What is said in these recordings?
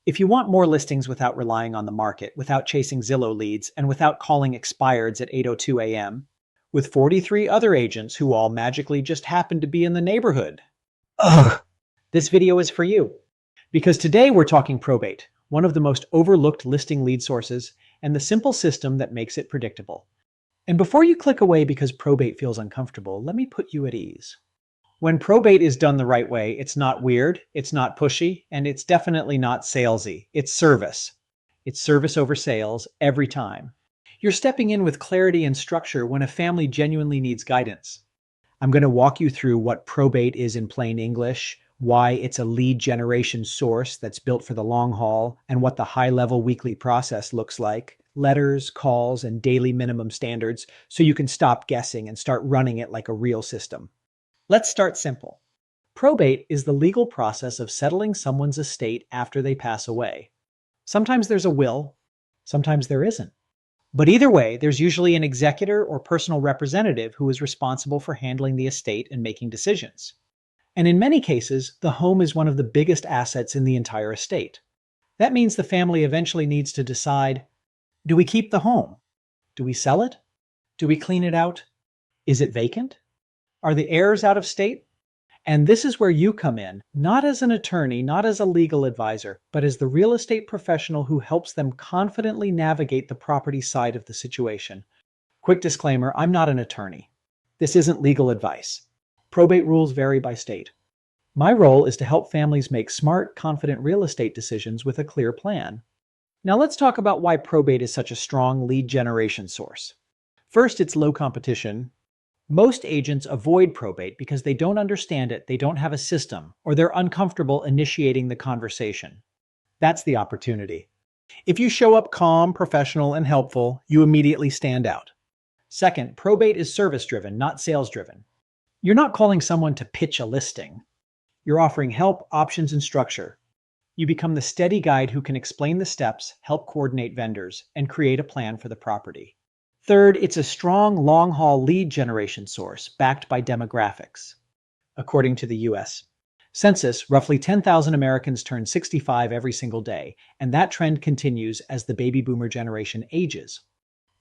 If you want more listings without relying on the market, without chasing Zillow leads, and without calling expireds at 8:02 a.m., with 43 other agents who all magically just happen to be in the neighborhood, ugh, this video is for you. Because today we're talking probate, one of the most overlooked listing lead sources, and the simple system that makes it predictable. And before you click away because probate feels uncomfortable, let me put you at ease. When probate is done the right way, it's not weird, it's not pushy, and it's definitely not salesy. It's service. It's service over sales every time. You're stepping in with clarity and structure when a family genuinely needs guidance. I'm going to walk you through what probate is in plain English, why it's a lead generation source that's built for the long haul, and what the high-level weekly process looks like. Letters, calls, and daily minimum standards, so you can stop guessing and start running it like a real system. Let's start simple. Probate is the legal process of settling someone's estate after they pass away. Sometimes there's a will, sometimes there isn't. But either way, there's usually an executor or personal representative who is responsible for handling the estate and making decisions. And in many cases, the home is one of the biggest assets in the entire estate. That means the family eventually needs to decide, do we keep the home? Do we sell it? Do we clean it out? Is it vacant? Are the heirs out of state? And this is where you come in, not as an attorney, not as a legal advisor, but as the real estate professional who helps them confidently navigate the property side of the situation. Quick disclaimer, I'm not an attorney. This isn't legal advice. Probate rules vary by state. My role is to help families make smart, confident real estate decisions with a clear plan. Now let's talk about why probate is such a strong lead generation source. First, it's low competition. Most agents avoid probate because they don't understand it, they don't have a system, or they're uncomfortable initiating the conversation. That's the opportunity. If you show up calm, professional, and helpful, you immediately stand out. Second, probate is service-driven, not sales-driven. You're not calling someone to pitch a listing. You're offering help, options, and structure. You become the steady guide who can explain the steps, help coordinate vendors, and create a plan for the property. Third, it's a strong, long-haul lead generation source backed by demographics. According to the U.S. Census, roughly 10,000 Americans turn 65 every single day, and that trend continues as the baby boomer generation ages.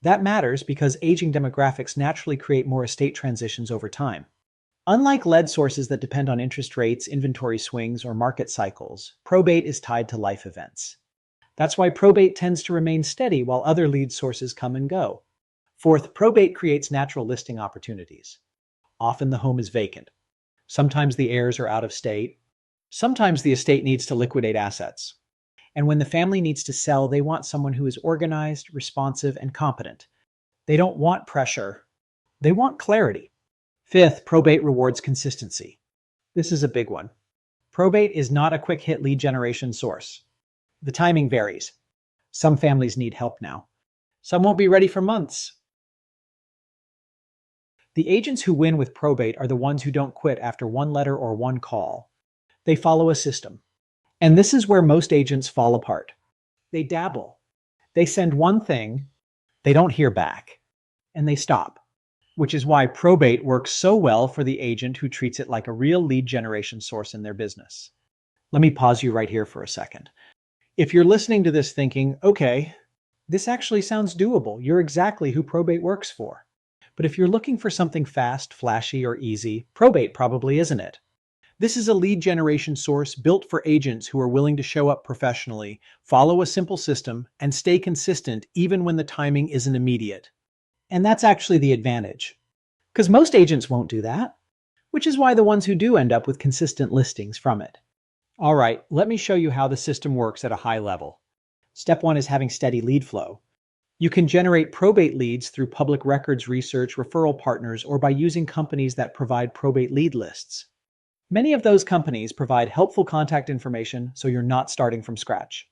That matters because aging demographics naturally create more estate transitions over time. Unlike lead sources that depend on interest rates, inventory swings, or market cycles, probate is tied to life events. That's why probate tends to remain steady while other lead sources come and go. Fourth, probate creates natural listing opportunities. Often the home is vacant. Sometimes the heirs are out of state. Sometimes the estate needs to liquidate assets. And when the family needs to sell, they want someone who is organized, responsive, and competent. They don't want pressure. They want clarity. Fifth, probate rewards consistency. This is a big one. Probate is not a quick hit lead generation source. The timing varies. Some families need help now. Some won't be ready for months. The agents who win with probate are the ones who don't quit after one letter or one call. They follow a system. And this is where most agents fall apart. They dabble. They send one thing, they don't hear back, and they stop. Which is why probate works so well for the agent who treats it like a real lead generation source in their business. Let me pause you right here for a second. If you're listening to this thinking, okay, this actually sounds doable, you're exactly who probate works for. But if you're looking for something fast, flashy, or easy, probate probably isn't it. This is a lead generation source built for agents who are willing to show up professionally, follow a simple system, and stay consistent even when the timing isn't immediate. And that's actually the advantage. Because most agents won't do that, which is why the ones who do end up with consistent listings from it. All right, let me show you how the system works at a high level. Step one is having steady lead flow. You can generate probate leads through public records research, referral partners, or by using companies that provide probate lead lists. Many of those companies provide helpful contact information, so you're not starting from scratch.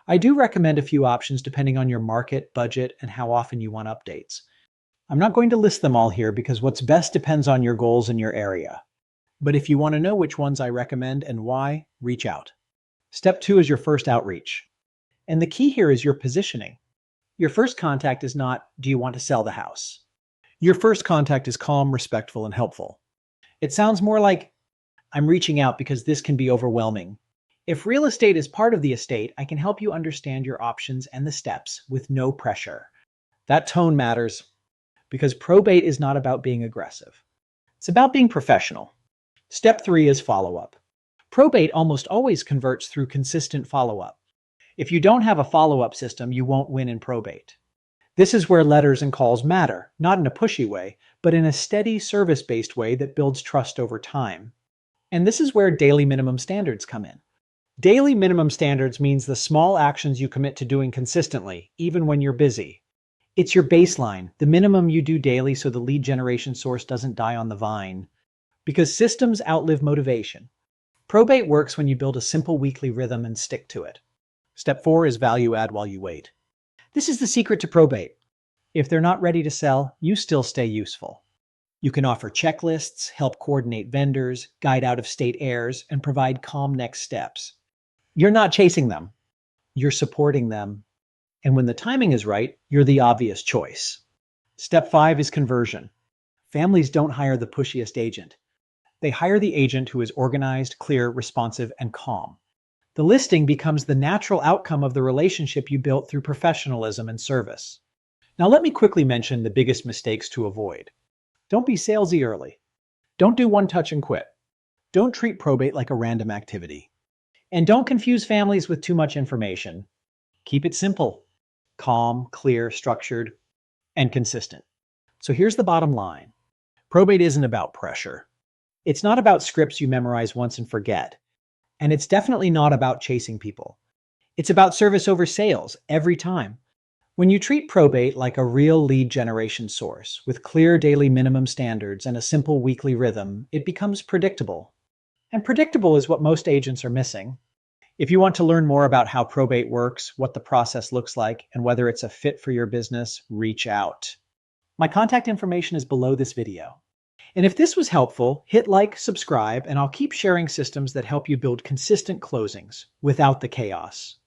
I do recommend a few options depending on your market, budget, and how often you want updates. I'm not going to list them all here because what's best depends on your goals in your area. But if you want to know which ones I recommend and why, reach out. Step two is your first outreach. And the key here is your positioning. Your first contact is not, do you want to sell the house? Your first contact is calm, respectful, and helpful. It sounds more like, I'm reaching out because this can be overwhelming. If real estate is part of the estate, I can help you understand your options and the steps with no pressure. That tone matters because probate is not about being aggressive. It's about being professional. Step 3 is follow-up. Probate almost always converts through consistent follow-up. If you don't have a follow-up system, you won't win in probate. This is where letters and calls matter, not in a pushy way, but in a steady service-based way that builds trust over time. And this is where daily minimum standards come in. Daily minimum standards means the small actions you commit to doing consistently, even when you're busy. It's your baseline, the minimum you do daily so the lead generation source doesn't die on the vine. Because systems outlive motivation. Probate works when you build a simple weekly rhythm and stick to it. Step 4 is value add while you wait. This is the secret to probate. If they're not ready to sell, you still stay useful. You can offer checklists, help coordinate vendors, guide out-of-state heirs, and provide calm next steps. You're not chasing them. You're supporting them. And when the timing is right, you're the obvious choice. Step 5 is conversion. Families don't hire the pushiest agent. They hire the agent who is organized, clear, responsive, and calm. The listing becomes the natural outcome of the relationship you built through professionalism and service. Now let me quickly mention the biggest mistakes to avoid. Don't be salesy early. Don't do one touch and quit. Don't treat probate like a random activity. And don't confuse families with too much information. Keep it simple, calm, clear, structured, and consistent. So here's the bottom line. Probate isn't about pressure. It's not about scripts you memorize once and forget. And it's definitely not about chasing people. It's about service over sales every time. When you treat probate like a real lead generation source with clear daily minimum standards and a simple weekly rhythm, it becomes predictable. And predictable is what most agents are missing. If you want to learn more about how probate works, what the process looks like, and whether it's a fit for your business, reach out. My contact information is below this video. And if this was helpful, hit like, subscribe, and I'll keep sharing systems that help you build consistent closings without the chaos.